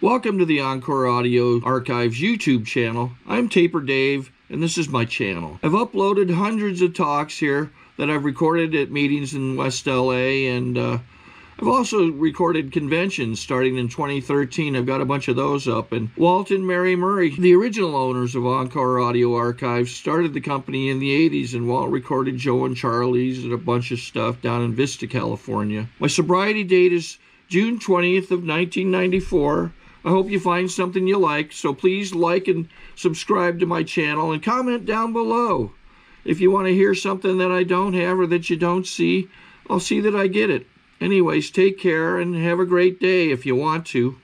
Welcome to the Encore Audio Archives YouTube channel. I'm Taper Dave, and this is my channel. I've uploaded hundreds of talks here that I've recorded at meetings in West LA, and I've also recorded conventions starting in 2013. I've got a bunch of those up. And Walt and Mary Murray, the original owners of Encore Audio Archives, started the company in the 80s, and Walt recorded Joe and Charlie's and a bunch of stuff down in Vista, California. My sobriety date is June 20th of 1994. I hope you find something you like, so please like and subscribe to my channel and comment down below. If you want to hear something that I don't have or that you don't see, I'll see that I get it. Anyways, take care and have a great day if you want to.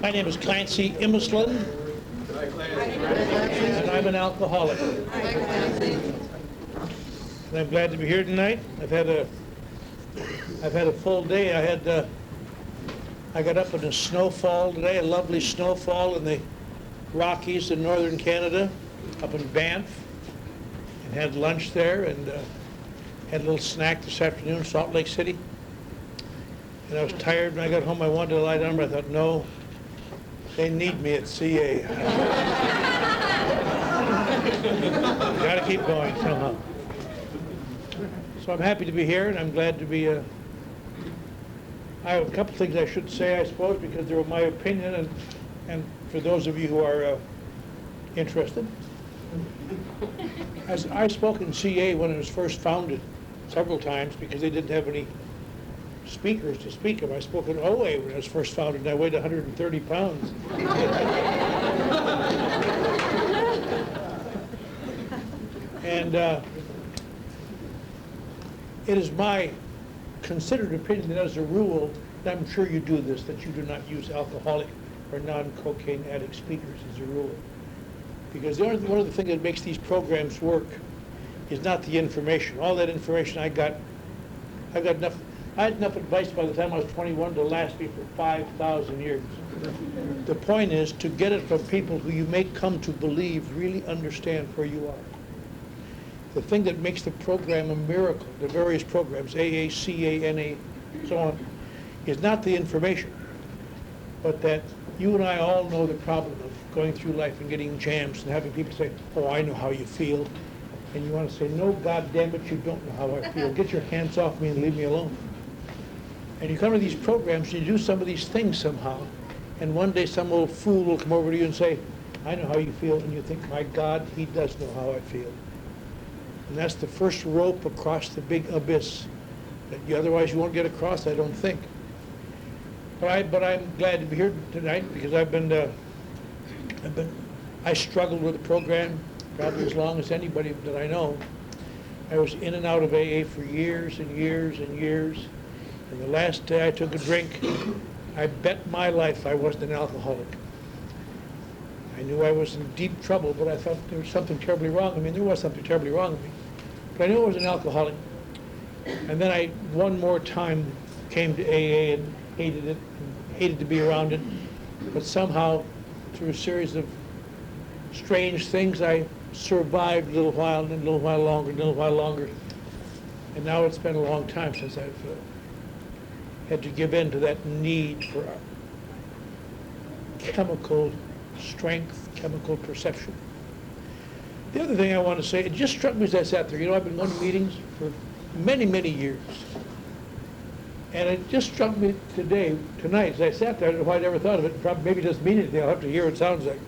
My name is Clancy Imislund, and I'm an alcoholic. And I'm glad to be here tonight. I've had a full day. I got up in a snowfall today, a lovely snowfall in the Rockies in northern Canada, up in Banff, and had lunch there, and had a little snack this afternoon in Salt Lake City. And I was tired when I got home. I wanted to lie down, but I thought, no, they need me at CA. Got to keep going somehow. So I'm happy to be here, and I'm glad to be. I have a couple things I should say, I suppose, because they're my opinion, and for those of you who are interested. I spoke in CA when it was first founded several times because they didn't have any speakers to speak of. I spoke in OA when it was first founded, and I weighed 130 pounds. And it is my considered opinion that as a rule, and I'm sure you do this, that you do not use alcoholic or non-cocaine addict speakers as a rule. Because one of the things that makes these programs work is not the information. All that information I had enough advice by the time I was 21 to last me for 5,000 years. The point is to get it from people who you may come to believe really understand where you are. The thing that makes the program a miracle, the various programs, AA, CA, NA, so on, is not the information, but that you and I all know the problem of going through life and getting jams and having people say, oh, I know how you feel. And you want to say, no, God damn it, you don't know how I feel. Get your hands off me and leave me alone. And you come to these programs, you do some of these things somehow, and one day some old fool will come over to you and say, I know how you feel, and you think, my God, he does know how I feel. And that's the first rope across the big abyss that otherwise you won't get across, I don't think. But I'm glad to be here tonight because I struggled with the program probably as long as anybody that I know. I was in and out of AA for years and years and years. And the last day I took a drink, I bet my life I wasn't an alcoholic. I knew I was in deep trouble, but I thought there was something terribly wrong. I mean, there was something terribly wrong with me. But I knew I was an alcoholic. And then I, one more time, came to AA and hated it, and hated to be around it. But somehow, through a series of strange things, I survived a little while, and then a little while longer, and a little while longer. And now it's been a long time since I've had to give in to that need for chemical strength, chemical perception. The other thing I want to say, it just struck me as I sat there. You know, I've been going to meetings for many, many years. And it just struck me tonight, as I sat there. I don't know why I never thought of it. Probably maybe it doesn't mean anything. I'll have to hear what it sounds like.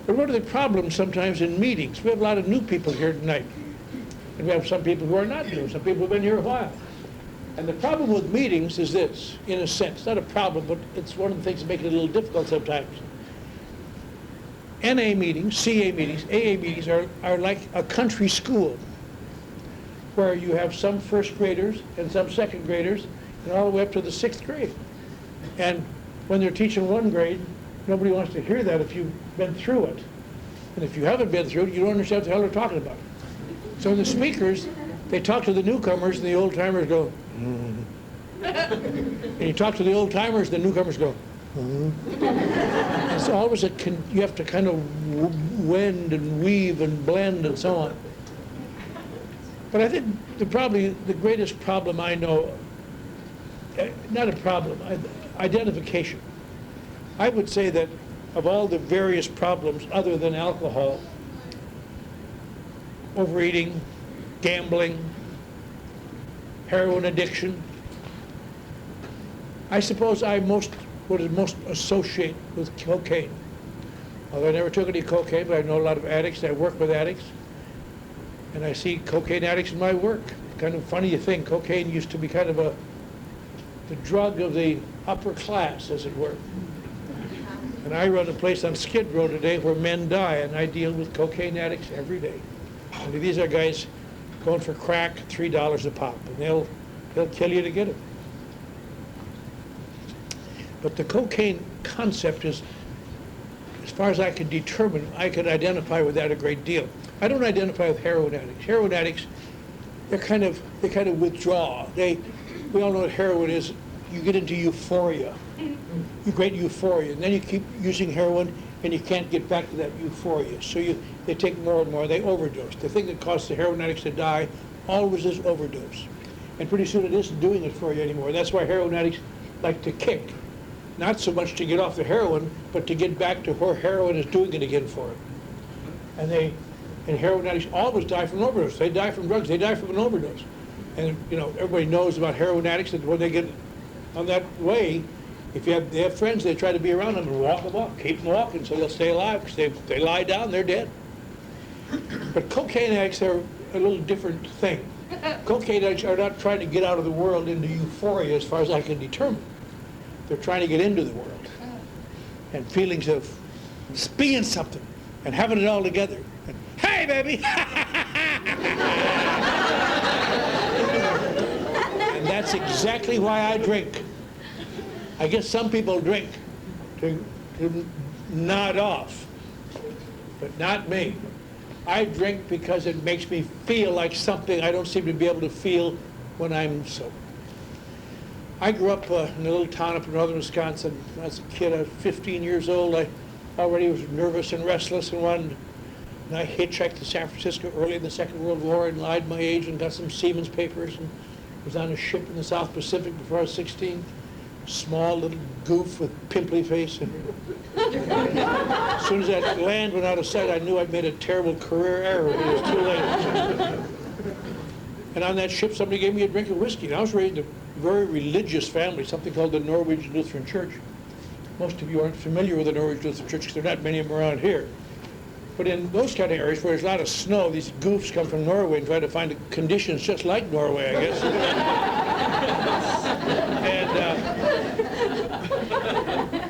But one of the problems sometimes in meetings, we have a lot of new people here tonight. And we have some people who are not new, some people who have been here a while. And the problem with meetings is this, in a sense, not a problem, but it's one of the things that make it a little difficult sometimes. NA meetings, CA meetings, AA meetings are like a country school where you have some first graders and some second graders and all the way up to the 6th grade. And when they're teaching one grade, nobody wants to hear that if you've been through it. And if you haven't been through it, you don't understand what the hell they're talking about. So the speakers, they talk to the newcomers and the old timers go, mm. And you talk to the old timers, the newcomers go, It's always you have to kind of wend and weave and blend and so on. But I think probably the greatest problem I know, not a problem, identification. I would say that of all the various problems other than alcohol, overeating, gambling, heroin addiction, I suppose I would most associate with cocaine. Although I never took any cocaine, but I know a lot of addicts. I work with addicts, and I see cocaine addicts in my work. Kind of funny to think, cocaine used to be kind of the drug of the upper class, as it were. And I run a place on Skid Row today where men die, and I deal with cocaine addicts every day. And these are guys going for crack, $3 a pop, and they'll kill you to get it. But the cocaine concept is, as far as I can determine, I can identify with that a great deal. I don't identify with heroin addicts. Heroin addicts, they kind of withdraw. We all know what heroin is. You get into euphoria. You great euphoria, and then you keep using heroin, and you can't get back to that euphoria. So they take more and more. They overdose. The thing that causes the heroin addicts to die always is overdose. And pretty soon it isn't doing it for you anymore. That's why heroin addicts like to kick. Not so much to get off the heroin, but to get back to where heroin is doing it again for them. And heroin addicts always die from an overdose. They die from drugs. They die from an overdose. And everybody knows about heroin addicts that when they get on that way, if they have friends, they try to be around them and walk them up, keep them walking so they'll stay alive. Because if they lie down, they're dead. But cocaine addicts are a little different thing. Cocaine addicts are not trying to get out of the world into euphoria, as far as I can determine. They're trying to get into the world. And feelings of being something and having it all together. And, hey, baby! And that's exactly why I drink. I guess some people drink to nod off, but not me. I drink because it makes me feel like something I don't seem to be able to feel when I'm sober. I grew up in a little town up in northern Wisconsin. When I was a kid, I was 15 years old. I already was nervous and restless and I hitchhiked to San Francisco early in the Second World War and lied my age and got some seaman's papers and was on a ship in the South Pacific before I was 16. Small little goof with pimply face. And as soon as that land went out of sight, I knew I'd made a terrible career error, but it was too late. And on that ship, somebody gave me a drink of whiskey. And I was raised in a very religious family, something called the Norwegian Lutheran Church. Most of you aren't familiar with the Norwegian Lutheran Church because there are not many of them around here. But in those kind of areas where there's a lot of snow, these goofs come from Norway and try to find conditions just like Norway, I guess.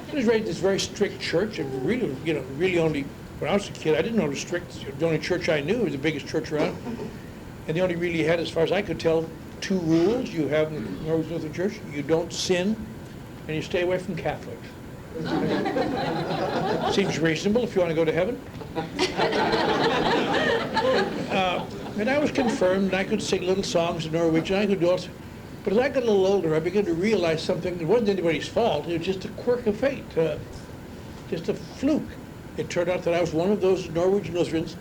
I was raised in this very strict church, and really only, when I was a kid, I didn't know the only church I knew was the biggest church around. And they only really had, as far as I could tell, 2 rules you have in the Norwegian Lutheran Church. You don't sin, and you stay away from Catholics. Seems reasonable if you want to go to heaven. And I was confirmed, and I could sing little songs in Norwegian. I could do all. But as I got a little older, I began to realize something. It wasn't anybody's fault. It was just a quirk of fate, just a fluke. It turned out that I was one of those Norwegian Lutherans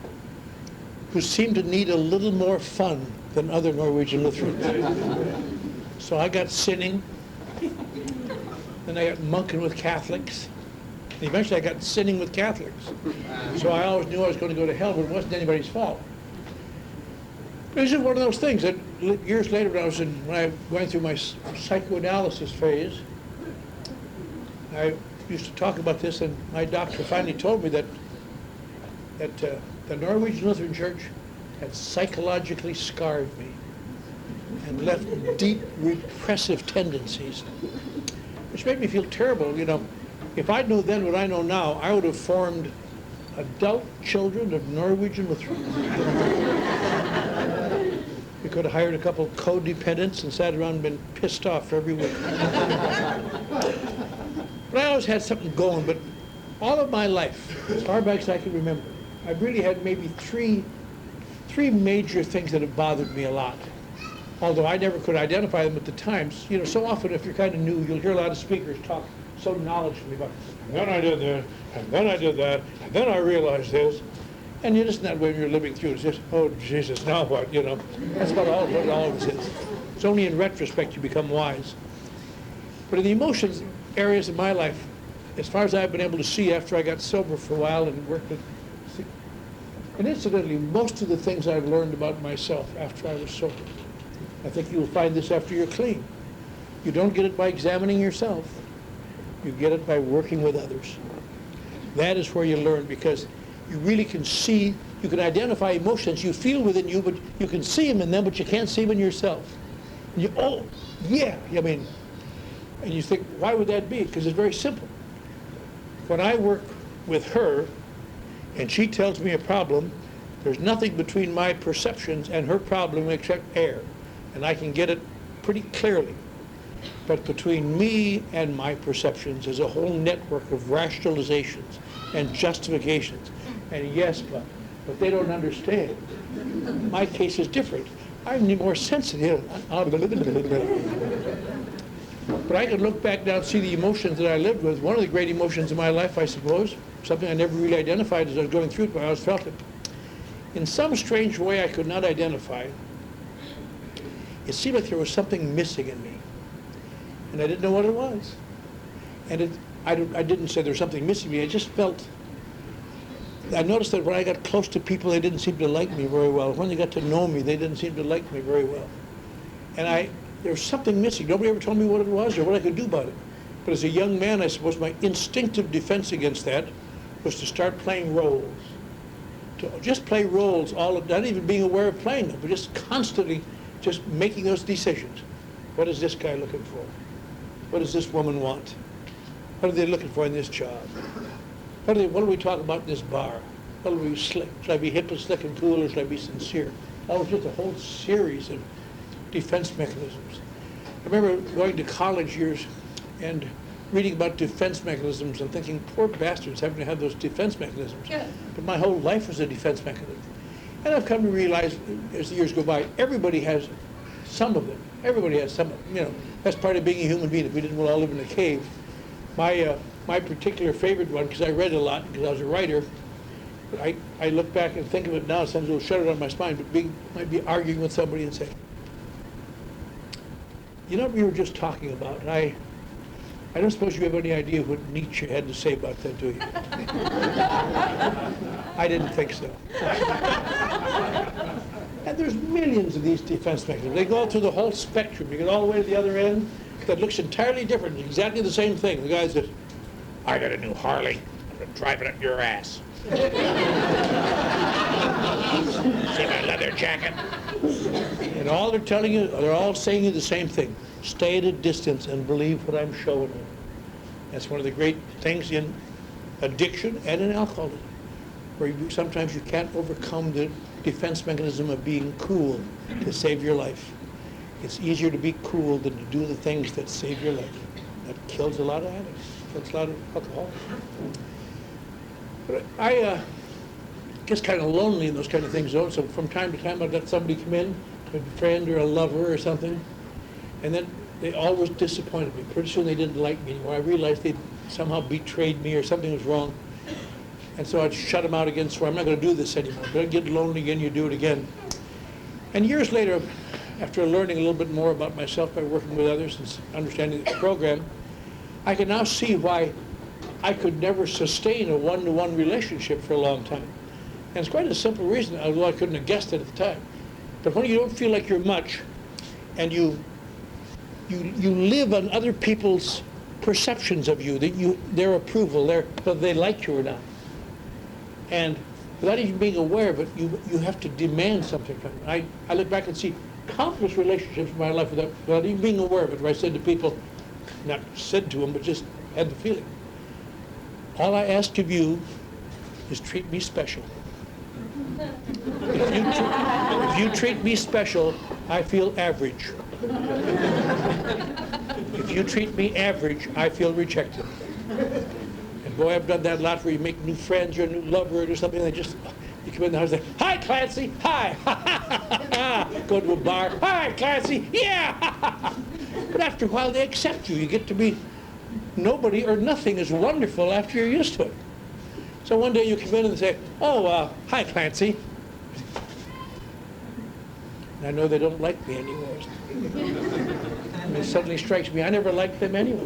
who seemed to need a little more fun than other Norwegian Lutherans. So I got sinning, then I got monking with Catholics, and eventually I got sinning with Catholics. So I always knew I was going to go to hell, but it wasn't anybody's fault. This is one of those things that years later when I was going through my psychoanalysis phase, I used to talk about this, and my doctor finally told me that the Norwegian Lutheran Church had psychologically scarred me and left deep repressive tendencies, which made me feel terrible. If I knew then what I know now, I would have formed adult children of Norwegian Lutherans. We could have hired a couple codependents and sat around and been pissed off every week. But I always had something going, but all of my life, as far back as I can remember, I've really had maybe three major things that have bothered me a lot. Although I never could identify them at the times. So often if you're kind of new, you'll hear a lot of speakers talk so knowledgeably about, and then I did that, and then I did that, and then I realized this. And it isn't that way when you're living through it. It's just, oh, Jesus, now what, you know? That's about what all of this is. It's only in retrospect you become wise. But in the emotions areas of my life, as far as I've been able to see after I got sober for a while and worked with, and incidentally, most of the things I've learned about myself after I was sober, I think you'll find this after you're clean. You don't get it by examining yourself. You get it by working with others. That is where you learn, because you really can see, you can identify emotions you feel within you, but you can see them in them, but you can't see them in yourself. And you, oh, yeah, I mean, and you think, why would that be? Because it's very simple. When I work with her, and she tells me a problem, there's nothing between my perceptions and her problem except air. And I can get it pretty clearly. But between me and my perceptions is a whole network of rationalizations and justifications. And yes, but they don't understand. My case is different. I'm more sensitive. But I can look back now and see the emotions that I lived with. One of the great emotions in my life, I suppose, something I never really identified as I was going through it, but I always felt it. In some strange way I could not identify, it seemed like there was something missing in me. And I didn't know what it was. And I didn't say there was something missing in me. I just felt, I noticed that when I got close to people, they didn't seem to like me very well. When they got to know me, they didn't seem to like me very well. And there was something missing. Nobody ever told me what it was or what I could do about it. But as a young man, I suppose my instinctive defense against that was to start playing roles. To just play roles, not even being aware of playing them, but just constantly just making those decisions. What is this guy looking for? What does this woman want? What are they looking for in this job? What do we talk about in this bar? What do we slick? Should I be hip and slick and cool, or should I be sincere? That was just a whole series of defense mechanisms. I remember going to college years and reading about defense mechanisms and thinking, poor bastards having to have those defense mechanisms. Yeah. But my whole life was a defense mechanism. And I've come to realize as the years go by, everybody has some of them. Everybody has some of them. You know, that's part of being a human being. If we didn't, we'll all live in a cave. My particular favorite one, because I read a lot, because I was a writer, I look back and think of it now, sometimes it'll shut it on my spine, but might be arguing with somebody and say, you know what we were just talking about? I don't suppose you have any idea what Nietzsche had to say about that, do you? I didn't think so. And there's millions of these defense mechanisms. They go through the whole spectrum. You get all the way to the other end. That looks entirely different. Exactly the same thing. The guy says, I got a new Harley. I'm going to drive it up your ass. See my leather jacket? And all they're telling you, they're all saying you the same thing. Stay at a distance and believe what I'm showing you. That's one of the great things in addiction and in alcoholism, where sometimes you can't overcome the defense mechanism of being cool to save your life. It's easier to be cool than to do the things that save your life. That kills a lot of addicts, kills a lot of alcoholics. But I get kind of lonely in those kind of things, though, so from time to time I'd let somebody come in, a friend or a lover or something, and then they always disappointed me. Pretty soon they didn't like me anymore. I realized they'd somehow betrayed me or something was wrong. And so I'd shut them out again, so I'm not going to do this anymore. But I'd get lonely again, you do it again. And years later, after learning a little bit more about myself by working with others and understanding the program, I can now see why I could never sustain a one-to-one relationship for a long time. And it's quite a simple reason, although I couldn't have guessed it at the time. But when you don't feel like you're much, and you live on other people's perceptions of you, their approval, whether they like you or not. And without even being aware of it, you have to demand something from them. I look back and see countless relationships in my life without even being aware of it, where I said to people, not said to them, but just had the feeling, all I ask of you is treat me special. If you treat me special, I feel average. If you treat me average, I feel rejected. And boy, I've done that a lot, where you make new friends or a new lover or something, and you come in the house and say, hi, Clancy, hi. Go to a bar, hi, Clancy, yeah. But after a while, they accept you. You get to be nobody or nothing is wonderful after you're used to it. So one day you come in and say, oh, hi, Clancy. And I know they don't like me anymore. And it suddenly strikes me, I never liked them anyway.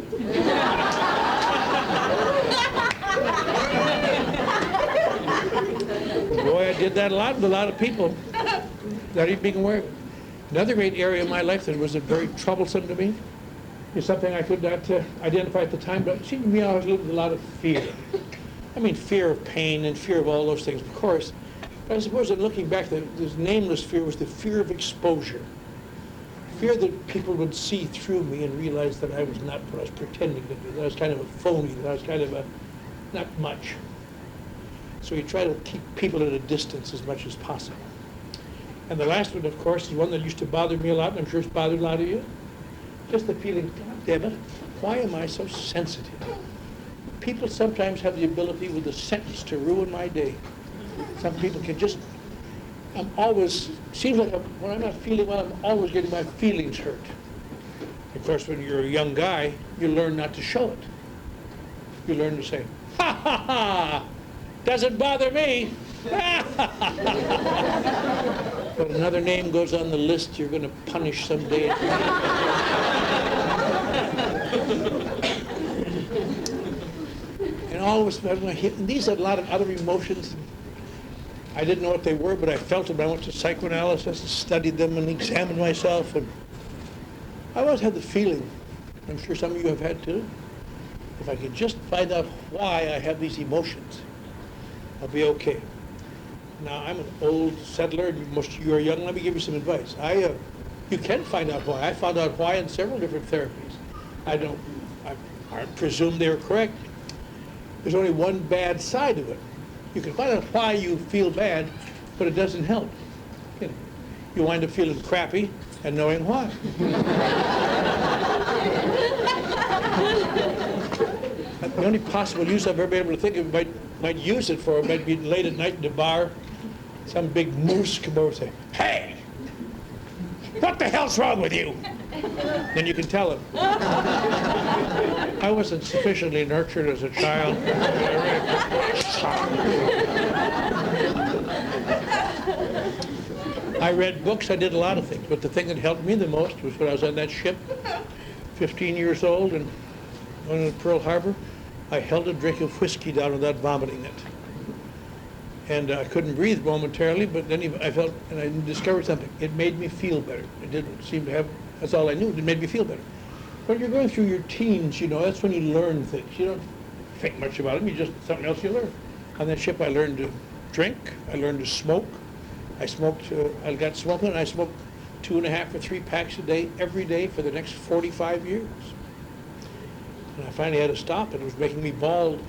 Boy, I did that a lot with a lot of people without even being aware of it. Another great area of my life that was very troublesome to me is something I could not identify at the time, but it seemed to me I was living with a lot of fear. I mean, fear of pain and fear of all those things, of course. But I suppose that looking back, this nameless fear was the fear of exposure. Fear that people would see through me and realize that I was not what I was pretending to be, that I was kind of a phony, that I was kind of a not much. So you try to keep people at a distance as much as possible. And the last one, of course, is one that used to bother me a lot, and I'm sure it's bothered a lot of you. Just the feeling, God damn it, why am I so sensitive? People sometimes have the ability with a sentence to ruin my day. Some people can just, seems like when I'm not feeling well, I'm always getting my feelings hurt. Of course, when you're a young guy, you learn not to show it. You learn to say, ha ha ha, doesn't bother me. But another name goes on the list you're going to punish someday. And always, these are a lot of other emotions. I didn't know what they were, but I felt them. I went to psychoanalysis and studied them and examined myself. And I always had the feeling, I'm sure some of you have had too, if I could just find out why I have these emotions, I'll be okay. Now, I'm an old settler, and most of you are young. Let me give you some advice. You can find out why. I found out why in several different therapies. I presume they were correct. There's only one bad side of it. You can find out why you feel bad, but it doesn't help. You wind up feeling crappy and knowing why. The only possible use I've ever been able to think of might use it for might be late at night in the bar. Some big moose come over and say, hey, what the hell's wrong with you? Then you can tell him. I wasn't sufficiently nurtured as a child. I read books, I did a lot of things, but the thing that helped me the most was when I was on that ship, 15 years old, and going to Pearl Harbor. I held a drink of whiskey down without vomiting it. And I couldn't breathe momentarily, but then I felt, and I discovered something. It made me feel better. It didn't seem to have, that's all I knew. It made me feel better. When you're going through your teens, that's when you learn things. You don't think much about them, something else you learn. On that ship, I learned to drink, I learned to smoke. I got smoking, and I smoked 2.5 or 3 packs a day, every day for the next 45 years. And I finally had to stop it. It was making me bald.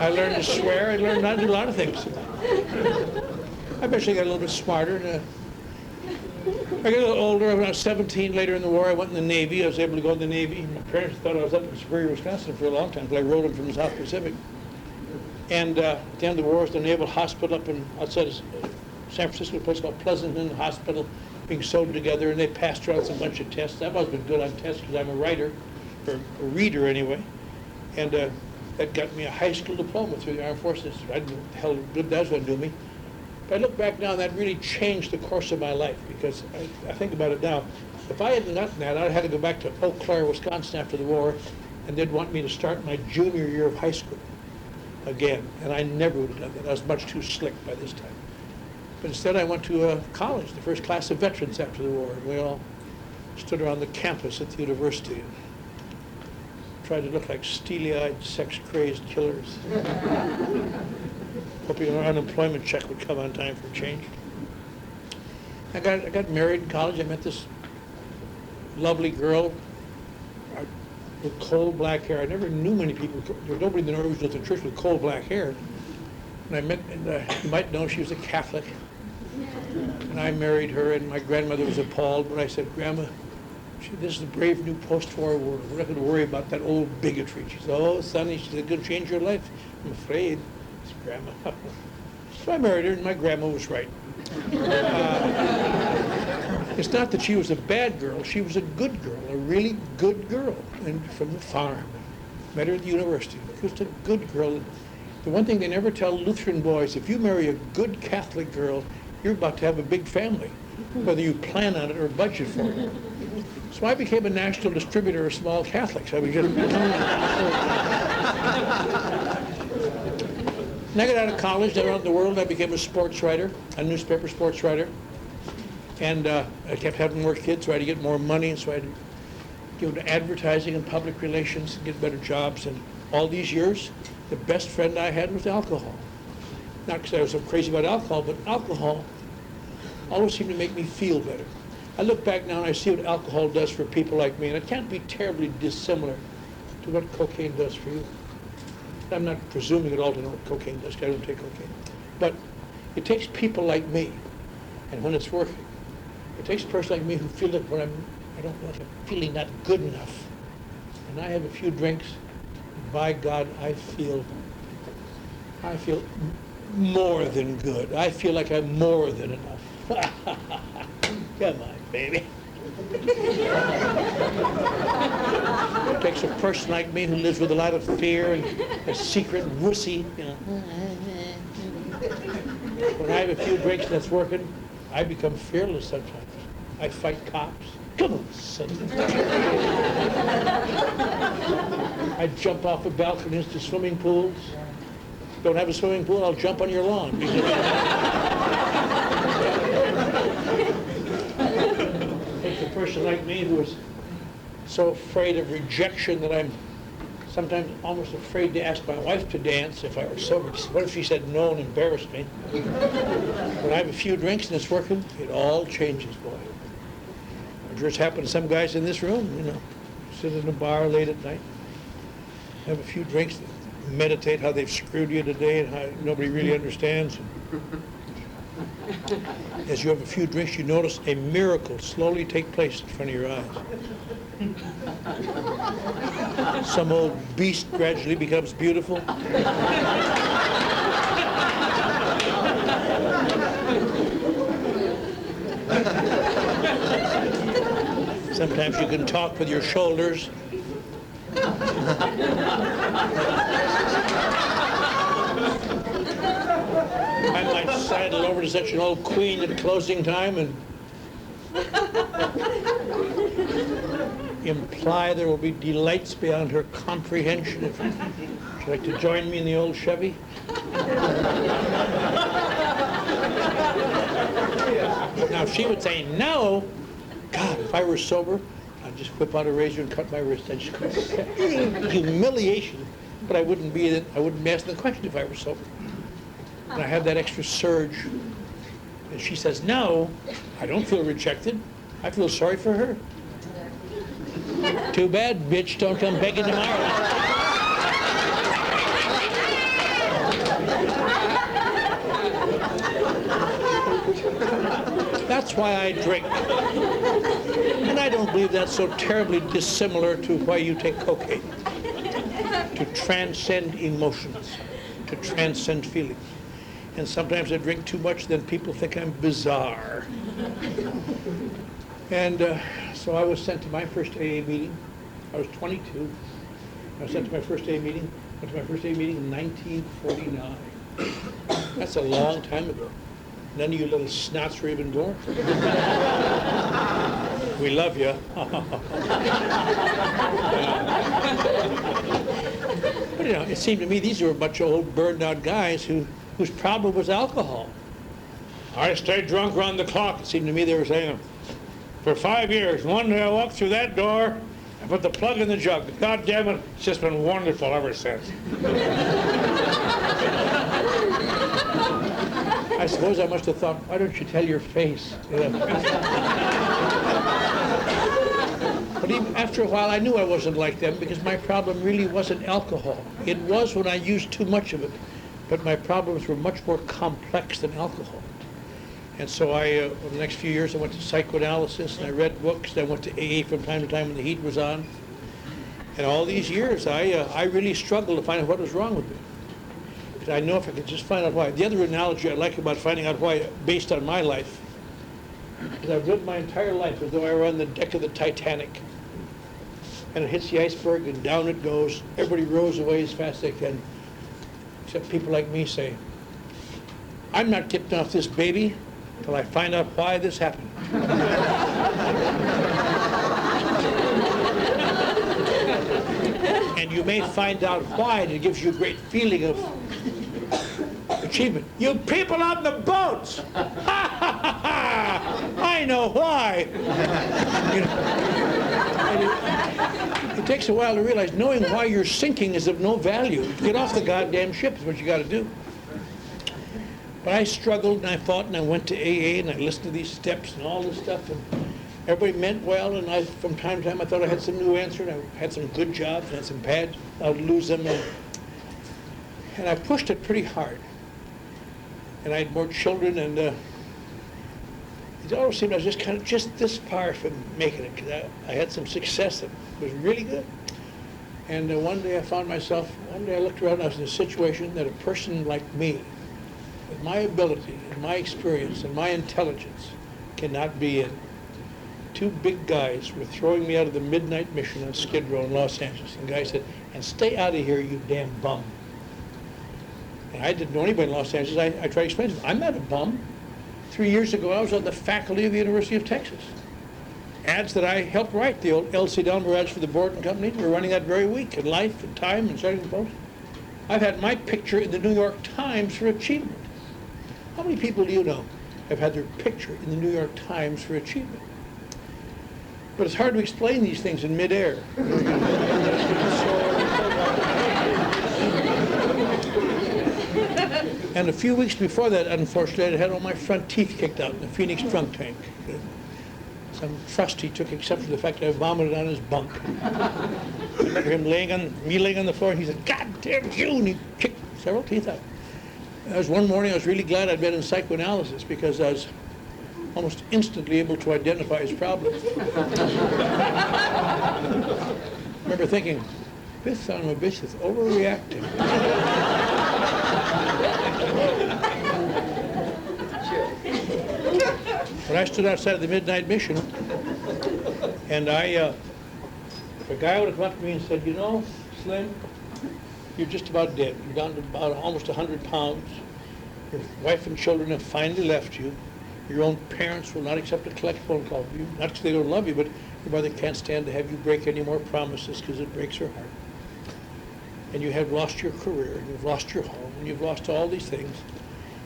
I learned to swear. I learned not to do a lot of things. I eventually got a little bit smarter. And, I got a little older. When I was 17, later in the war, I went in the Navy. I was able to go in the Navy. My parents thought I was up in Superior, Wisconsin for a long time, because I rode them from the South Pacific. And at the end of the war, I was in the Naval Hospital up outside of San Francisco, a place called Pleasanton Hospital, being sewed together, and they passed around a bunch of tests. I've always been good on tests because I'm a writer, or a reader anyway. And that got me a high school diploma through the Armed Forces. I didn't know what the hell good that was going to do me. But I look back now, and that really changed the course of my life, because I think about it now. If I hadn't gotten that, I'd had to go back to Eau Claire, Wisconsin after the war, and they'd want me to start my junior year of high school again. And I never would have done that. I was much too slick by this time. But instead, I went to college, the first class of veterans after the war. And we all stood around the campus at the university and tried to look like steely-eyed, sex-crazed killers, hoping our unemployment check would come on time for a change. I got married in college. I met this lovely girl with coal black hair. I never knew many people. There was nobody in the Norwegian church with coal black hair. And I met, you might know she was a Catholic. And I married her, and my grandmother was appalled when I said, Grandma, this is a brave new post-war world. We're not going to worry about that old bigotry. She said, oh, Sonny, she said, going to change your life. I'm afraid. I said, Grandma. So I married her, and my grandma was right. It's not that she was a bad girl, she was a good girl, a really good girl, and from the farm. Met her at the university. She was a good girl. The one thing they never tell Lutheran boys, if you marry a good Catholic girl, you're about to have a big family, whether you plan on it or budget for it. So I became a national distributor of small Catholics. I began. When I got out of college, around the world, I became a sports writer, a newspaper sports writer. And I kept having more kids, so I had to get more money, and so I had to go into advertising and public relations and get better jobs. And all these years, the best friend I had was alcohol. Not because I was so crazy about alcohol, but alcohol always seemed to make me feel better. I look back now and I see what alcohol does for people like me, and it can't be terribly dissimilar to what cocaine does for you. I'm not presuming at all to know what cocaine does, because I don't take cocaine. But it takes people like me, and when it's working, it takes a person like me who feels like when I don't know if I'm feeling not good enough, and I have a few drinks, and by God, I feel more than good. I feel like I'm more than enough. Come on, baby. It takes a person like me who lives with a lot of fear and a secret wussy, you know. When I have a few drinks and that's working, I become fearless sometimes. I fight cops. Come on, son. I jump off of balconies to swimming pools. Don't have a swimming pool, I'll jump on your lawn. Take a person like me who is so afraid of rejection that I'm sometimes almost afraid to ask my wife to dance if I were sober. What if she said no and embarrassed me? When I have a few drinks and it's working, it all changes, boy. I'm sure it's happened to some guys in this room, you know, sit in a bar late at night, have a few drinks, meditate how they've screwed you today and how nobody really understands. As you have a few drinks, you notice a miracle slowly take place in front of your eyes. Some old beast gradually becomes beautiful. Sometimes you can talk with your shoulders. I might sidle over to such an old queen at closing time and imply there will be delights beyond her comprehension. Would you like to join me in the old Chevy? Now, if she would say no, God, if I were sober, I'd just whip out a razor and cut my wrist. I'd just humiliation, but I wouldn't be asking the question if I were sober. And I have that extra surge. And she says, no, I don't feel rejected. I feel sorry for her. Too bad, bitch, don't come begging tomorrow. That's why I drink. And I don't believe that's so terribly dissimilar to why you take cocaine. To transcend emotions, to transcend feelings. And sometimes I drink too much, then people think I'm bizarre. And so I was sent to my first AA meeting. I was 22. I was sent to my first AA meeting. Went to my first AA meeting in 1949. That's a long time ago. None of you little snots were even born. We love you. But you know, it seemed to me these were a bunch of old burned out guys whose problem was alcohol. I stayed drunk around the clock. It seemed to me they were saying, for 5 years, one day I walked through that door, I put the plug in the jug. God damn it, it's just been wonderful ever since. I suppose I must have thought, why don't you tell your face? You know? But even after a while, I knew I wasn't like them because my problem really wasn't alcohol. It was when I used too much of it, but my problems were much more complex than alcohol. And so over the next few years, I went to psychoanalysis, and I read books, and I went to AA from time to time when the heat was on. And all these years, I really struggled to find out what was wrong with me. Because I know if I could just find out why. The other analogy I like about finding out why, based on my life, Because I've lived my entire life as though I were on the deck of the Titanic. And it hits the iceberg and down it goes. Everybody rows away as fast as they can. Except people like me say, I'm not getting off this baby till I find out why this happened. And you may find out why, and it gives you a great feeling of achievement. You people on the boats! I know why! You know, it takes a while to realize knowing why you're sinking is of no value. Get off the goddamn ship is what you got to do. But I struggled and I fought and I went to AA and I listened to these steps and all this stuff, and everybody meant well, and from time to time I thought I had some new answer, and I had some good jobs and had some bad. I would lose them, and I pushed it pretty hard. And I had more children, and it always seemed I was just kind of just this far from making it, because I had some success that was really good. And one day I looked around and I was in a situation that a person like me, with my ability and my experience and my intelligence, cannot be in. Two big guys were throwing me out of the midnight mission on Skid Row in Los Angeles. And the guy said, and stay out of here, you damn bum. And I didn't know anybody in Los Angeles. I tried to explain to them, I'm not a bum. 3 years ago, I was on the faculty of the University of Texas. Ads that I helped write, the old L.C. Delmer ads for the board and company, we're running that very week, in Life and Time and Saturday Post. I've had my picture in the New York Times for achievement. How many people do you know have had their picture in the New York Times for achievement? But it's hard to explain these things in midair. And a few weeks before that, unfortunately, I had all my front teeth kicked out in the Phoenix trunk tank. Some trustee took exception to the fact that I vomited on his bunk. I remember him laying on the floor, and he said, God damn you, and he kicked several teeth out. That was one morning I was really glad I'd been in psychoanalysis, because I was almost instantly able to identify his problem. I remember thinking, this son of a bitch is overreacting. But I stood outside of the midnight mission, and the guy would have come up to me and said, you know, Slim, you're just about dead. You're down to about almost 100 pounds. Your wife and children have finally left you. Your own parents will not accept a collect phone call from you. Not because they don't love you, but your mother can't stand to have you break any more promises because it breaks her heart. And you have lost your career, and you've lost your home, and you've lost all these things.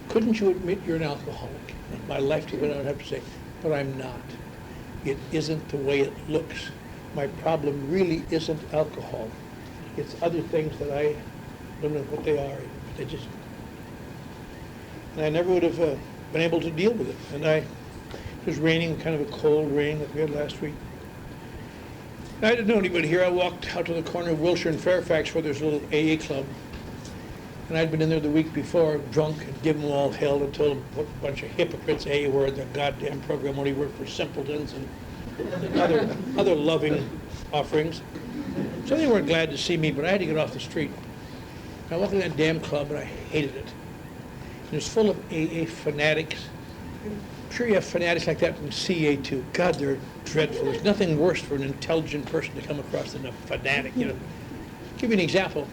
Couldn't you admit you're an alcoholic? And my life to I would have to say, but I'm not. It isn't the way it looks. My problem really isn't alcohol. It's other things that I don't know what they are, but they just... And I never would have been able to deal with it. And it was raining, kind of a cold rain that we had last week. And I didn't know anybody here. I walked out to the corner of Wilshire and Fairfax where there's a little AA club. And I'd been in there the week before, drunk, and given them all hell and told them what a bunch of hypocrites AA were. Their goddamn program only worked for simpletons and other loving offerings. So they weren't glad to see me, but I had to get off the street. I walked in that damn club, and I hated it. And it's full of AA fanatics. I'm sure you have fanatics like that from CA too. God, they're dreadful. There's nothing worse for an intelligent person to come across than a fanatic. You know. I'll give you an example.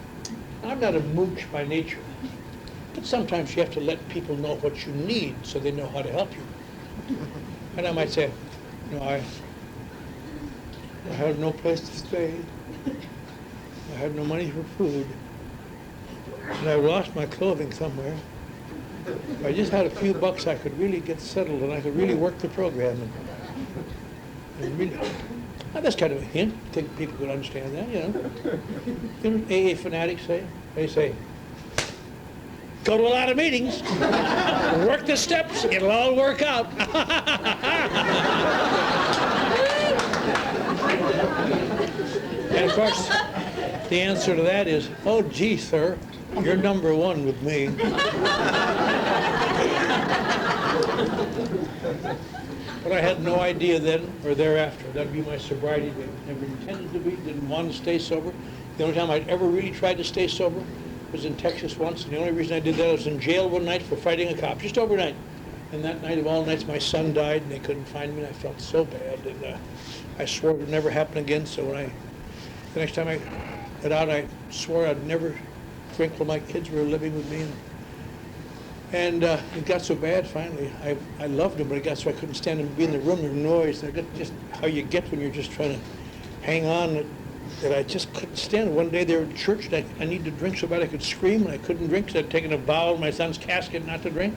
I'm not a mooch by nature, but sometimes you have to let people know what you need so they know how to help you. And I might say, you know, I have no place to stay. I have no money for food. And I lost my clothing somewhere. If I just had a few bucks, I could really get settled and I could really work the program. And really, well, that's kind of a hint. I think people could understand that, you know. You know what AA fanatics say? They say, go to a lot of meetings, work the steps, it'll all work out. And of course, the answer to that is, oh, gee, sir, you're number one with me. But I had no idea then or thereafter. That'd be my sobriety date. Never intended to be, didn't want to stay sober. The only time I'd ever really tried to stay sober was in Texas once, and the only reason I did that, I was in jail one night for fighting a cop, just overnight. And that night of all nights, my son died, and they couldn't find me, and I felt so bad. And I swore it would never happen again. So the next time I got out, I swore I'd never drink while my kids were living with me. And it got so bad finally. I loved them, but it got so I couldn't stand to be in the room, the noise. I got just how you get when you're just trying to hang on, that I just couldn't stand it. One day they were at church, and I needed to drink so bad I could scream, and I couldn't drink because I'd taken a vow in my son's casket not to drink.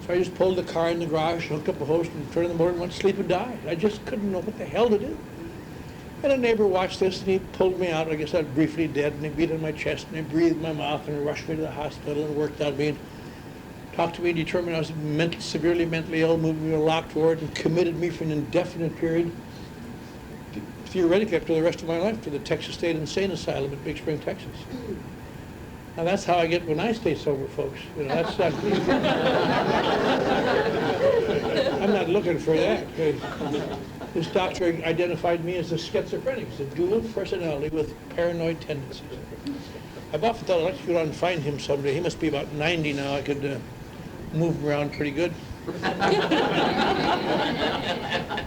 So I just pulled the car in the garage, hooked up a hose, and turned on the motor and went to sleep and died. I just couldn't know what the hell to do. And a neighbor watched this, and he pulled me out. I guess I was briefly dead, and he beat on my chest, and he breathed in my mouth, and he rushed me to the hospital, and worked on me, and talked to me, and determined I was severely mentally ill, moved me to a locked ward, and committed me for an indefinite period, theoretically up to the rest of my life, to the Texas State Insane Asylum in Big Spring, Texas. Now that's how I get when I stay sober, folks. You know, that's I'm not looking for that. This doctor identified me as a schizophrenic, a dual personality with paranoid tendencies. I've often thought I'd like to go out and find him someday. He must be about 90 now. I could move around pretty good.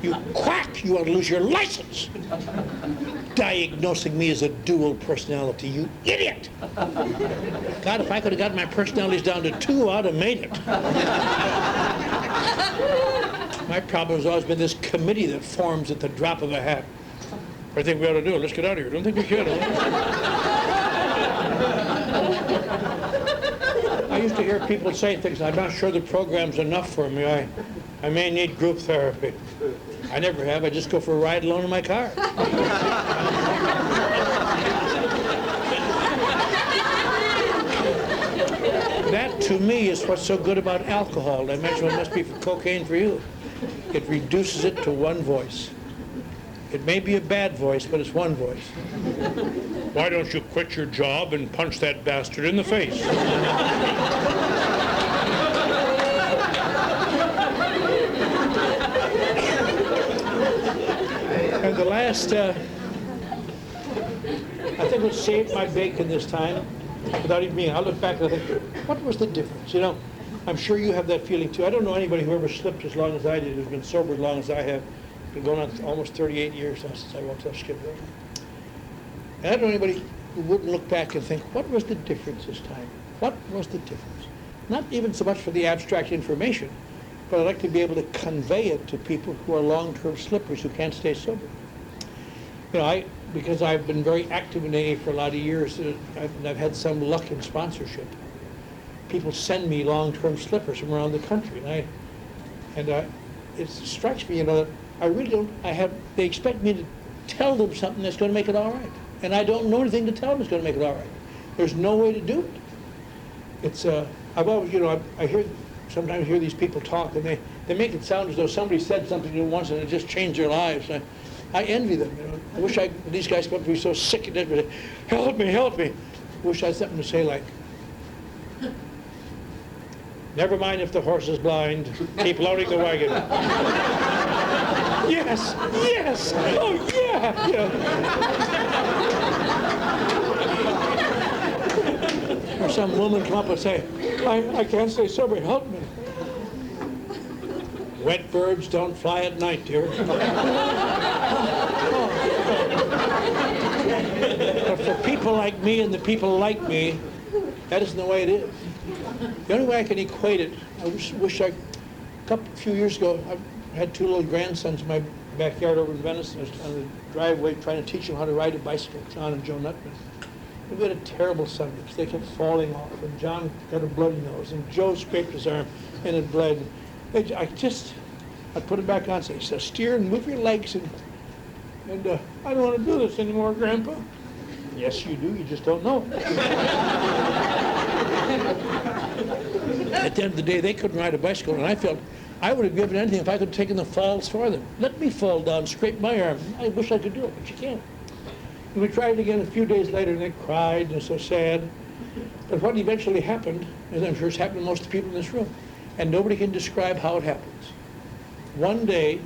You quack! You ought to lose your license! Diagnosing me as a dual personality, you idiot! God, if I could have gotten my personalities down to 2, I'd have made it. My problem has always been this committee that forms at the drop of a hat. What do you think we ought to do? Let's get out of here. Don't think we should. I used to hear people say things, I'm not sure the program's enough for me. I may need group therapy. I never have. I just go for a ride alone in my car. That, to me, is what's so good about alcohol. I imagine what it must be for cocaine for you. It reduces it to one voice. It may be a bad voice, but it's one voice. Why don't you quit your job and punch that bastard in the face? And the last, I think what saved my bacon this time, without even being, I look back and I think, what was the difference? You know, I'm sure you have that feeling too. I don't know anybody who ever slipped as long as I did, who's been sober as long as I have. Been going on almost 38 years now since I walked off Skid Row. And I don't know anybody who wouldn't look back and think, what was the difference this time? What was the difference? Not even so much for the abstract information, but I'd like to be able to convey it to people who are long-term slippers who can't stay sober. You know, because I've been very active in AA for a lot of years, I've had some luck in sponsorship. People send me long-term slippers from around the country, and it strikes me, you know, that I really don't, they expect me to tell them something that's going to make it all right. And I don't know anything to tell them that's going to make it all right. There's no way to do it. It's, I've always, you know, sometimes hear these people talk, and they make it sound as though somebody said something to them once and it just changed their lives. I envy them, you know. I wish these guys come up to me so sick and dead, but help me, help me. I wish I had something to say like, never mind if the horse is blind, keep loading the wagon. Yes, yes, oh yeah, yeah. Or some woman come up and say, I can't stay sober, help me. Wet birds don't fly at night, dear. But for people like me and the people like me, that isn't the way it is. The only way I can equate it, I wish a few years ago, I had 2 little grandsons in my backyard over in Venice. I was on the driveway trying to teach them how to ride a bicycle, John and Joe Nutman. We had a terrible Sunday because they kept falling off, and John got a bloody nose, and Joe scraped his arm, and it bled. I'd put it back on and say, so steer and move your legs, and I don't want to do this anymore, Grandpa. Yes, you do, you just don't know. At the end of the day, they couldn't ride a bicycle, and I felt I would have given anything if I could have taken the falls for them. Let me fall down, scrape my arm. I wish I could do it, but you can't. And we tried it again a few days later, and they cried, and they're so sad. But what eventually happened, as I'm sure it's happened to most of the people in this room, and nobody can describe how it happens. One day,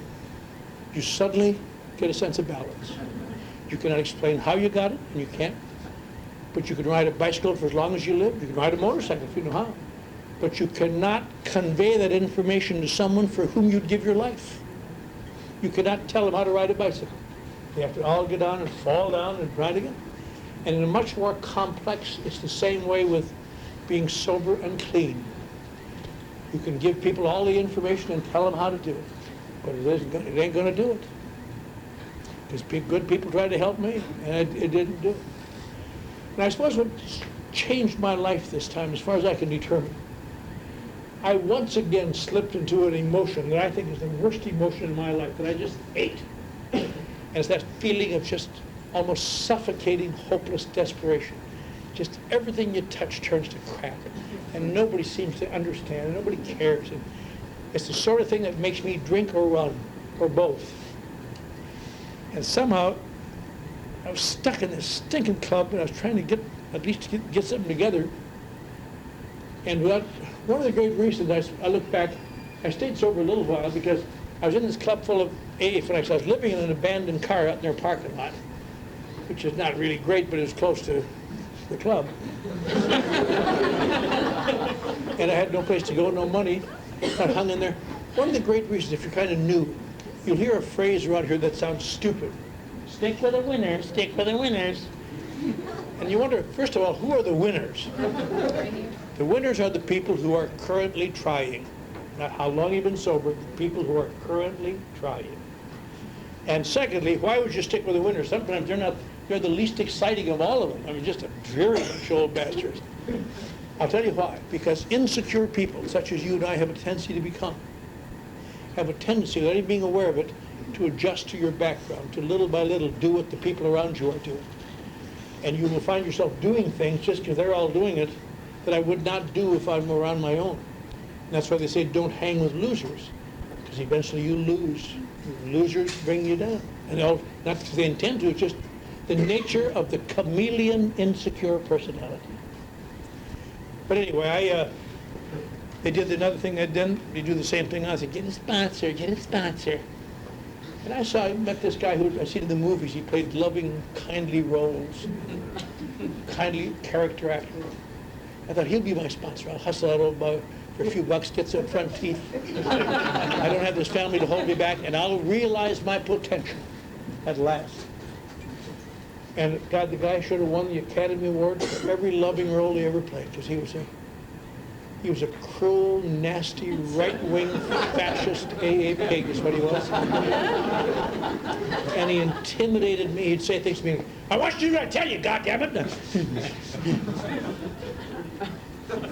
you suddenly get a sense of balance. You cannot explain how you got it, and you can't. But you can ride a bicycle for as long as you live. You can ride a motorcycle if you know how. but you cannot convey that information to someone for whom you'd give your life. You cannot tell them how to ride a bicycle. They have to all get down and fall down and ride again. And in a much more complex, it's the same way with being sober and clean. You can give people all the information and tell them how to do it, but it ain't going to do it. Because good people tried to help me, and it didn't do it. And I suppose what changed my life this time, as far as I can determine, I once again slipped into an emotion that I think is the worst emotion in my life, that I just hate. And it's that feeling of just almost suffocating, hopeless desperation. Just everything you touch turns to crap. And nobody seems to understand, and nobody cares. And it's the sort of thing that makes me drink or run, or both. And somehow, I was stuck in this stinking club, and I was trying to at least get something together. And one of the great reasons I look back, I stayed sober a little while because I was in this club full of AA fanatics. I was living in an abandoned car out in their parking lot, which is not really great, but it's close to the club. And I had no place to go, no money. I hung in there. One of the great reasons, if you're kind of new, you'll hear a phrase around here that sounds stupid. Stick with the winners, stick with the winners. And you wonder, first of all, who are the winners? The winners are the people who are currently trying. Not how long you've been sober, the people who are currently trying. And secondly, why would you stick with the winners? Sometimes they're the least exciting of all of them. I mean, just a very bunch of old bastards. I'll tell you why. Because insecure people, such as you and I, have a tendency to have a tendency, without even being aware of it, to adjust to your background, to little by little do what the people around you are doing. And you will find yourself doing things just because they're all doing it that I would not do if I'm around my own. And that's why they say don't hang with losers, because eventually you lose. Losers bring you down. And not because they intend to, it's just the nature of the chameleon insecure personality. But anyway, they did another thing they'd done. They do the same thing. I said, get a sponsor, get a sponsor. And I met this guy who I seen in the movies. He played loving, kindly roles, kindly character actor. I thought, he'll be my sponsor. I'll hustle that old boy for a few bucks, get some front teeth. I don't have this family to hold me back, and I'll realize my potential at last. And God, the guy should have won the Academy Award for every loving role he ever played, because he was a cruel, nasty, right-wing, fascist AA pig is what he was. And he intimidated me. He'd say things to me, I want you to tell you, goddammit.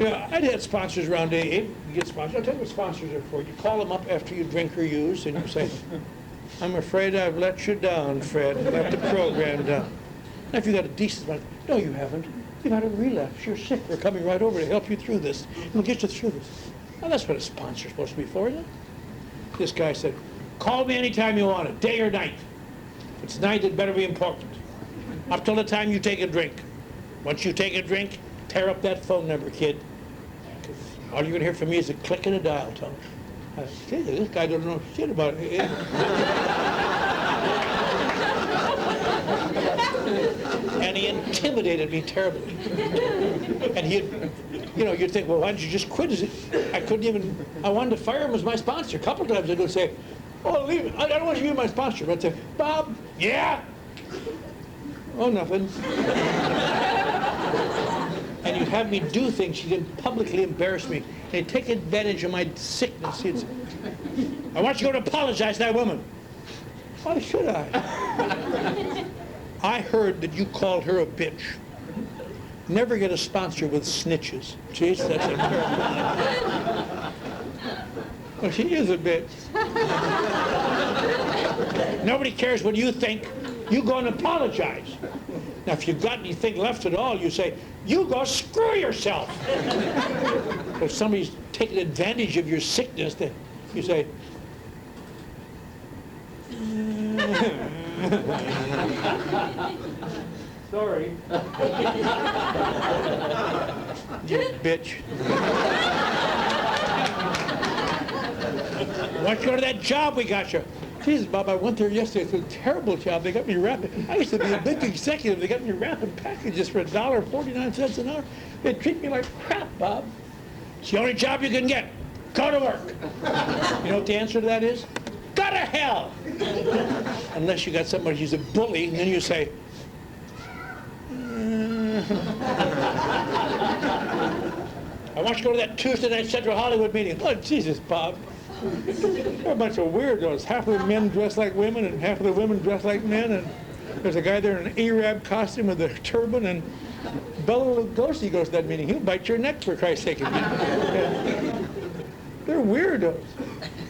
I'd had sponsors around AA. You get sponsors. I'll tell you what sponsors are for. You call them up after you drink or use, and you say, I'm afraid I've let you down, Fred. Let the program down. Now, if you got a decent sponsor, no, you haven't. You've had a relapse. You're sick. We're coming right over to help you through this. We'll get you through this. Well, that's what a sponsor's supposed to be for, isn't it? This guy said, call me anytime you want it, day or night. If it's night, it better be important. Up till the time you take a drink. Once you take a drink, tear up that phone number, kid. All you're going to hear from me is a click and a dial tone. I said, this guy doesn't know shit about it. And he intimidated me terribly. And you'd think, well, why did you just quit? I wanted to fire him as my sponsor. A couple of times I'd go say, oh, leave it. I don't want you to be my sponsor. But I'd say, Bob, yeah? Oh, nothing. And you'd have me do things. You'd publicly embarrass me. And he'd take advantage of my sickness. He'd say, I want you to apologize to that woman. Why should I? I heard that you called her a bitch. Never get a sponsor with snitches. Jeez, that's a terrible. Well, she is a bitch. Nobody cares what you think. You go and apologize. Now, if you've got anything left at all, you say, you go screw yourself. If somebody's taking advantage of your sickness, then you say, sorry. You bitch. Why don't you go to that job we got you? Jesus, Bob, I went there yesterday. It's a terrible job. They got me wrapping. I used to be a big executive. They got me wrapping packages for $1.49 an hour. They treat me like crap, Bob. It's the only job you can get. Go to work. You know what the answer to that is? Go to hell. Unless you got somebody who's a bully, and then you say, I want you to go to that Tuesday night Central Hollywood meeting. Oh, Jesus, Bob. They're a bunch of weirdos. Half of the men dress like women, and half of the women dress like men, and there's a guy there in an Arab costume with a turban, and Bela Lugosi goes to that meeting. He'll bite your neck, for Christ's sake. They're weirdos.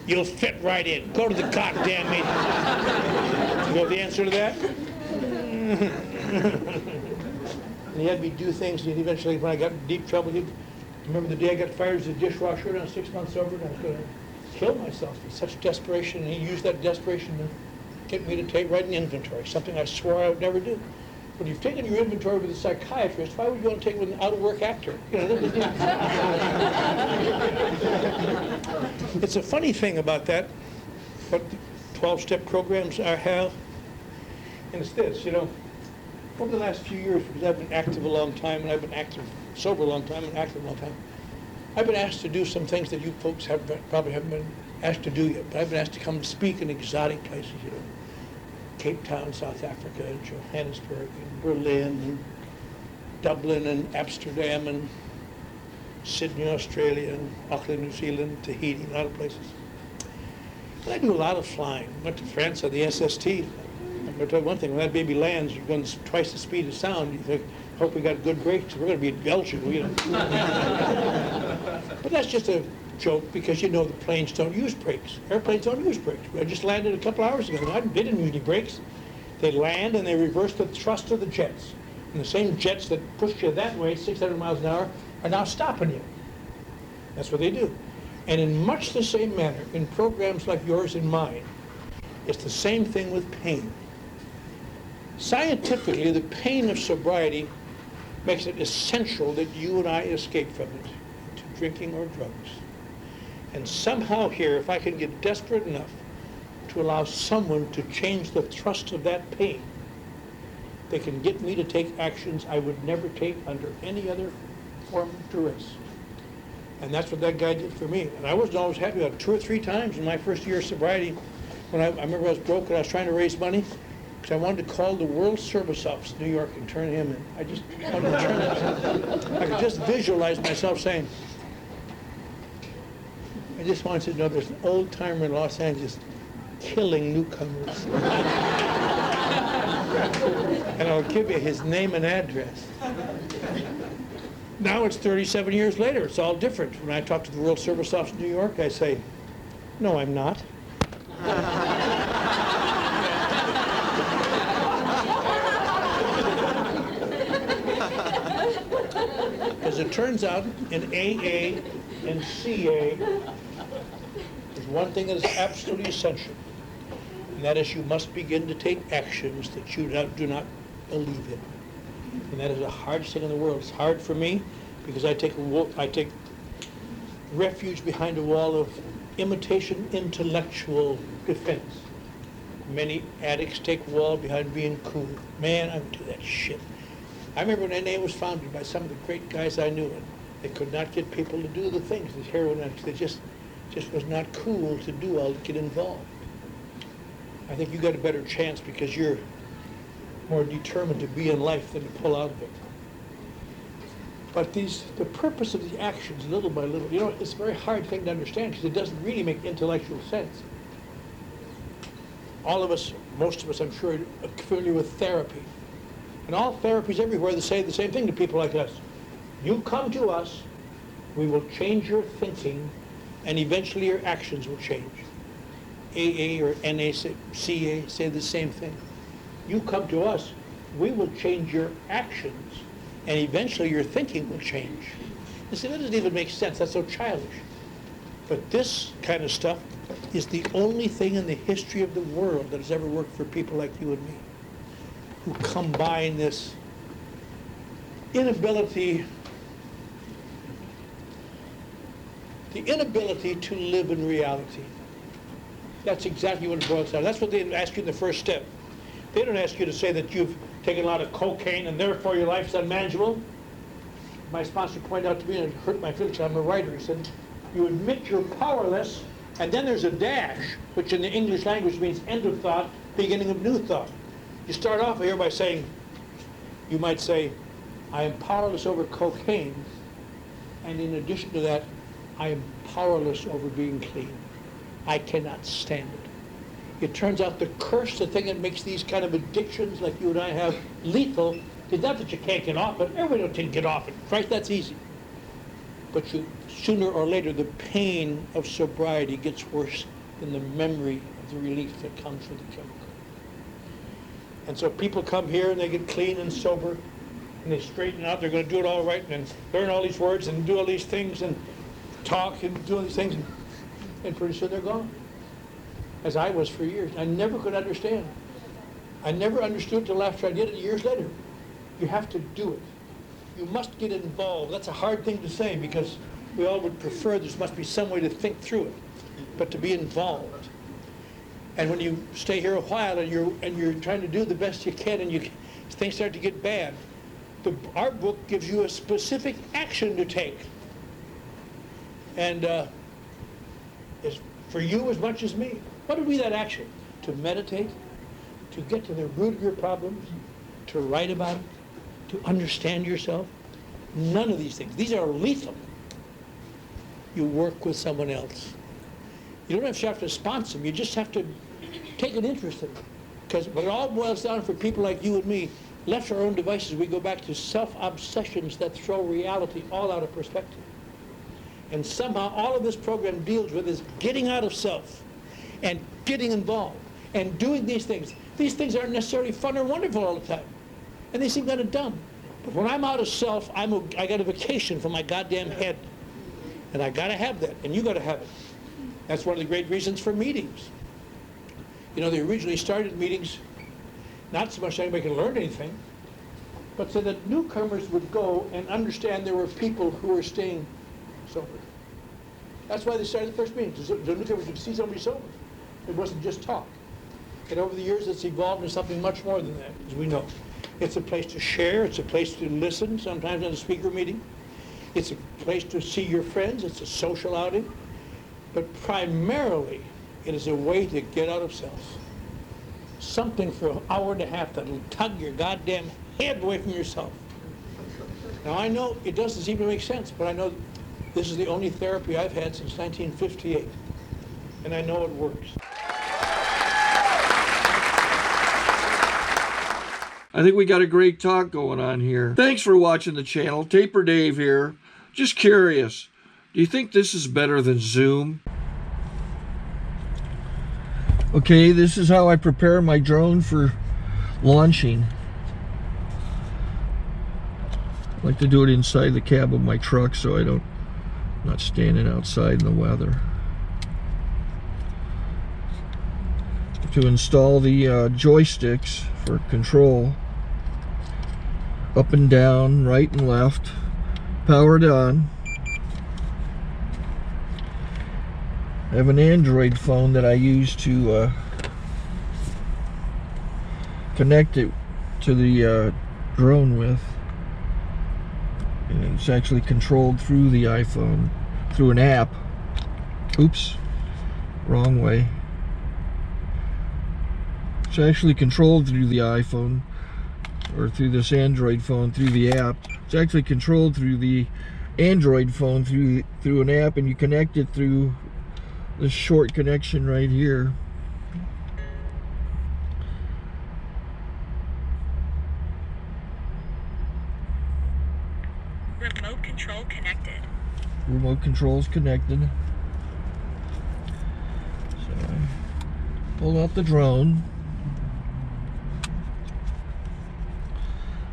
You'll fit right in. Go to the goddamn meeting. You know the answer to that? And he had me do things, and eventually, when I got in deep trouble, remember the day I got fired as a dishwasher, and I was 6 months sober, and I was going to kill myself with such desperation, and he used that desperation to get me to write an inventory, something I swore I would never do. When you've taken your inventory with a psychiatrist, why would you want to take it with an out-of-work actor? You know, it's a funny thing about that, what the 12-step programs have, and it's this, you know, over the last few years, because I've been active a long time, and I've been sober a long time, and active a long time, I've been asked to do some things that you folks probably haven't been asked to do yet, but I've been asked to come and speak in exotic places, you know, Cape Town, South Africa, and Johannesburg, and Berlin, and Dublin, and Amsterdam, and Sydney, Australia, and Auckland, New Zealand, Tahiti, a lot of places. And I do a lot of flying. Went to France on the SST. I'm going to tell you one thing, when that baby lands, you're going twice the speed of sound. You think, hope we got good brakes. We're going to be in Belgium, you know. But that's just a joke, because you know the planes don't use brakes. Airplanes don't use brakes. I just landed a couple hours ago. They didn't use any brakes. They land and they reverse the thrust of the jets. And the same jets that pushed you that way, 600 miles an hour, are now stopping you. That's what they do. And in much the same manner, in programs like yours and mine, it's the same thing with pain. Scientifically, the pain of sobriety makes it essential that you and I escape from it, to drinking or drugs. And somehow here, if I can get desperate enough to allow someone to change the thrust of that pain, they can get me to take actions I would never take under any other form of duress. And that's what that guy did for me. And I wasn't always happy about it. 2 or 3 times in my first year of sobriety, when I remember I was broke and I was trying to raise money, because I wanted to call the World Service Office in New York and turn him in. I just wanted to turn him in. I could just visualize myself saying, I just want you to know there's an old timer in Los Angeles killing newcomers. And I'll give you his name and address. Now it's 37 years later. It's all different. When I talk to the World Service Office in New York, I say, no, I'm not. As it turns out, in AA and CA, there's one thing that is absolutely essential, and that is you must begin to take actions that you do not believe in. And that is the hardest thing in the world. It's hard for me because I take refuge behind a wall of imitation intellectual defense. Many addicts take a wall behind being cool. Man, I would do that shit. I remember when NA was founded by some of the great guys I knew, and they could not get people to do the things, these heroin addicts. They just was not cool to do all to get involved. I think you got a better chance because you're more determined to be in life than to pull out of it. But the purpose of the actions, little by little, you know, it's a very hard thing to understand because it doesn't really make intellectual sense. All of us, most of us, I'm sure, are familiar with therapy. And all therapies everywhere, they say the same thing to people like us. You come to us, we will change your thinking, and eventually your actions will change. AA or NACA say the same thing. You come to us, we will change your actions, and eventually your thinking will change. You see, that doesn't even make sense. That's so childish. But this kind of stuff is the only thing in the history of the world that has ever worked for people like you and me, who combine this inability, the inability to live in reality. That's exactly what it boils down. That's what they ask you in the first step. They don't ask you to say that you've taken a lot of cocaine and therefore your life's unmanageable. my sponsor pointed out to me, and it hurt my feelings, I'm a writer, he said, you admit you're powerless, and then there's a dash, which in the English language means end of thought, beginning of new thought. You start off here by saying, you might say, I am powerless over cocaine, and in addition to that, I am powerless over being clean. I cannot stand it. It turns out the curse, the thing that makes these kind of addictions like you and I have lethal, is not that you can't get off it. Everybody can get off it. Christ, that's easy. But you, sooner or later, the pain of sobriety gets worse than the memory of the relief that comes with the chemical. And so people come here and they get clean and sober, and they straighten out. They're going to do it all right and learn all these words and do all these things and talk and do all these things, and pretty soon they're gone. As I was for years. I never could understand. I never understood till after I did it years later. You have to do it. You must get involved. That's a hard thing to say because we all would prefer there must be some way to think through it, but to be involved. And when you stay here a while and you're trying to do the best you can and things start to get bad, our book gives you a specific action to take. And it's for you as much as me. What would be that action? To meditate, to get to the root of your problems, to write about it, to understand yourself. None of these things. These are lethal. You work with someone else. You don't have to sponsor them. You just have to take an interest in them. Because what it all boils down for people like you and me, left to our own devices, we go back to self-obsessions that throw reality all out of perspective. And somehow all of this program deals with is getting out of self and getting involved and doing these things. These things aren't necessarily fun or wonderful all the time. And they seem kind of dumb. But when I'm out of self, I got a vacation from my goddamn head. And I got to have that, and you got to have it. That's one of the great reasons for meetings. You know, they originally started meetings not so much so anybody could learn anything, but so that newcomers would go and understand there were people who were staying sober. That's why they started the first meeting, so the newcomers could see somebody sober. It wasn't just talk. And over the years, it's evolved into something much more than that, as we know. It's a place to share. It's a place to listen, sometimes in a speaker meeting. It's a place to see your friends. It's a social outing. But primarily, it is a way to get out of self. Something for an hour and a half that'll tug your goddamn head away from yourself. Now, I know it doesn't seem to make sense, but I know this is the only therapy I've had since 1958. And I know it works. I think we got a great talk going on here. Thanks for watching the channel. Taper Dave here. Just curious, do you think this is better than Zoom? Okay, this is how I prepare my drone for launching. I like to do it inside the cab of my truck so I'm not standing outside in the weather. To install the joysticks for control, up and down, right and left, powered on. I have an Android phone that I use to connect it to the drone with. And it's actually controlled through the iPhone, through an app. Oops, wrong way. It's actually controlled through the iPhone, or through this Android phone, through the app. It's actually controlled through the Android phone, through an app, and you connect it through this short connection right here. Remote control connected. Remote control's connected. So I pull out the drone.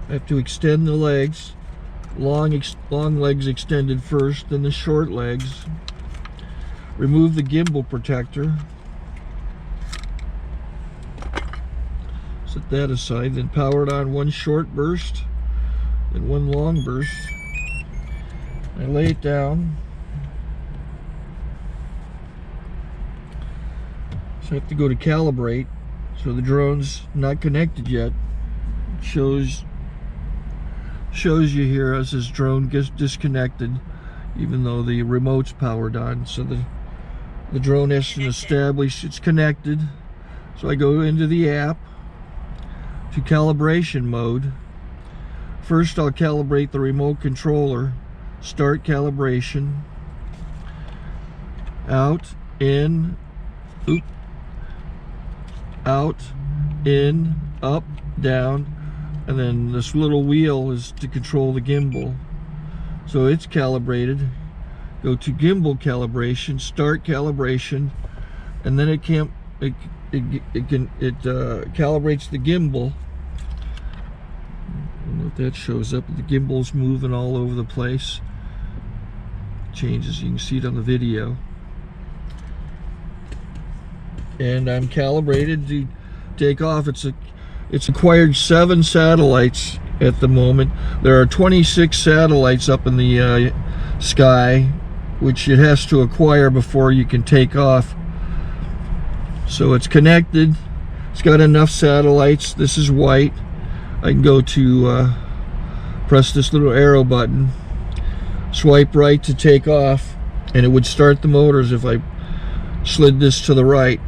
I have to extend the legs. Long legs extended first, then the short legs. Remove the gimbal protector. Set that aside, then power it on one short burst, then one long burst. I lay it down. So I have to go to calibrate. So the drone's not connected yet. It shows shows you here as this drone gets disconnected, even though the remote's powered on. So the drone has to establish it's connected. So I go into the app to calibration mode. First I'll calibrate the remote controller. Start calibration. Out, in, out, in, up, down, and then this little wheel is to control the gimbal. So it's calibrated. Go to gimbal calibration, start calibration, and then it calibrates the gimbal. I don't know if that shows up. The gimbal's moving all over the place. Changes, you can see it on the video. And I'm calibrated to take off. It's acquired 7 satellites at the moment. There are 26 satellites up in the sky, which it has to acquire before you can take off. So it's connected. It's got enough satellites. This is white. I can go to press this little arrow button, swipe right to take off, and it would start the motors if I slid this to the right.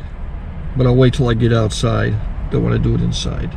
But I'll wait till I get outside. Don't want to do it inside.